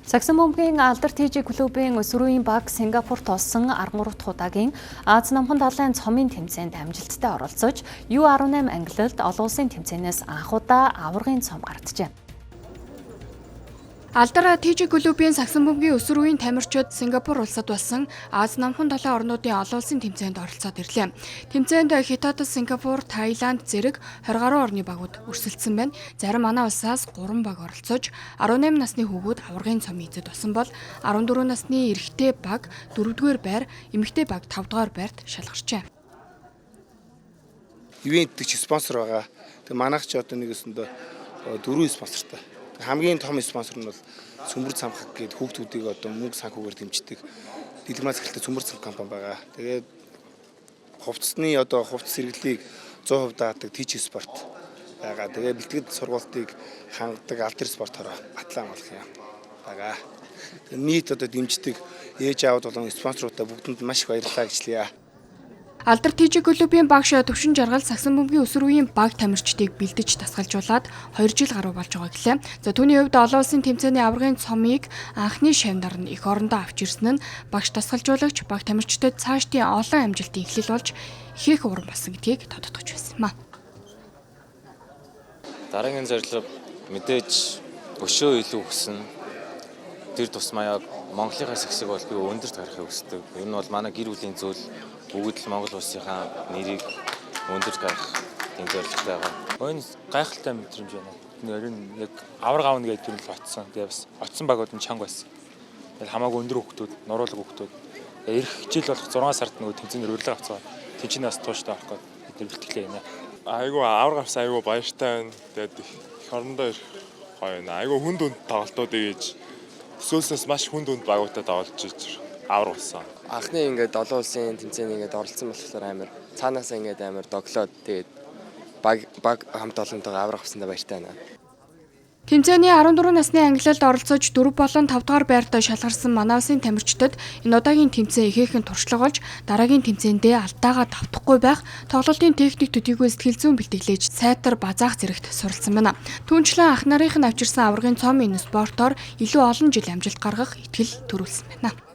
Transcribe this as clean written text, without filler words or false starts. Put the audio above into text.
Саксан бөмбөгийн алдар TG клубын өсвөрийн баг Сингапурт олсон 13 дахь удаагийн Аз намхан далайн цомын тэмцээнд амжилттай оролцож, U18 ангилалд олон улсын тэмцээнээс анх удаа аваргын цом гаргаджээ. Алдар TG клубын Саксан бөмбөгийн өсвөрийн тамирчид Сингапур улсад болсон Аз намхан далайн орнуудын олон улсын тэмцээнд оролцоод ирлээ. Тэмцээнд Хятад, Сингапур, Таиланд зэрэг 20 гаруй орны багууд өрсөлдсөн байна. Зарим манай улсаас 3 баг оролцож 18 насны хүүгүүд аваргын цом эзэд болсон бол 14 насны эрэгтэй баг 4-р байр, эмэгтэй баг 5-р байрт шалгарчээ. Ивент гэж спонсор байгаа. Тэгээ манайх ч одоо нэгэсэндээ 4 спонсортой. Хамгийн том спонсор нь бол Цөмбөр цамхаг гэдэг хүүхдүүдийг одоо мөнгө санхүүгээр дэмждэг дипломат захиралтай Цөмбөр цамхаг компани байгаа. Тэгээд хувцсны одоо хувцс сэргэлтийг 100% даадаг TG спорт байгаа. Тэгээд бэлтгэл сургалтыг хангадаг Алдар спортоор батлан болох юм байгаа. Нийт одоо дэмждэг ээж аавд болон спонсоруудаа бүгдэнд маш их баярлалаа гэжлэе. Алдар TG клубын багш Төвшин Жаргал Саксан бөмбөгийн өсвөрийн баг тамирчдыг бэлдэж тасгалжуулаад 2 жил гаруй болж байгаа гэлээ. За түүний хувьд олон улсын тэмцээний аваргын цомыг анхны шавнаар нь эх орондоо авч ирсэн нь багш тасгалжуулагч баг тамирчдад цаашдын олон амжилтын эхлэл болж ихээх уран басан гэдгийг тодтогч байсан юм а. Дараагийн зорилго мэдээж өшөө илүү өснө. Тэр тусмаа яг Монголынхаа сагсыг бол би өндөрт гаргахыг хүсдэг. Энэ бол манай гэр бүлийн зүйл. Бүгд л Монгол улсынхаа нэрийг өндөрт гаргах тийм зорилготой байгаа. Энэ гайхалтай мэдрэмж байна. Нэрэн яг авраг аавна гэдэг юм л очсон. Тэгээ бас очсон багууд нь чанга байсан. Тэгэл хамаагүй өндөр хүүхдүүд, нуруулаг хүүхдүүд. Ирэх жил болох 6 сард нөгөө тэмцээнээр урилга авцгаа. Тэнцэнээс тууштай авах гээд бид бэлтгэлээ байна. Айгу авраг авсан айгу баяртай байна. Тэгээд их орондоо ирэх гоё байна. Айгу хүнд үнд тоглолтуудыг хийж төсөөлснөөс маш хүнд үнд багуудад тоглож иж авраг болсон. Анхны ингээд олон улсын тэмцээнд ингээд оролцсон болохоор амар цаанаас ингээд амар доглоод тэгээд баг хамт олонтойгоо авраг авсандаа баяртай байна. Тэмцээний 14 насны ангилалд оролцож 4 болон 5-р байртаа шалгарсан манай улсын тамирчдад энэ удаагийн тэмцээн ихээхэн туршлага болж дараагийн тэмцээндээ алдаагаа давтахгүй байх тоглолтын техник төдийгүй сэтгэл зүйн бэлтгэлээж сайтар базаах зэрэгт суралцсан байна. Түүнчлэн ах нарын нь авчирсан аваргын цом энэ спортоор илүү олон жил амжилт гаргах итгэл төрүүлсэн байна.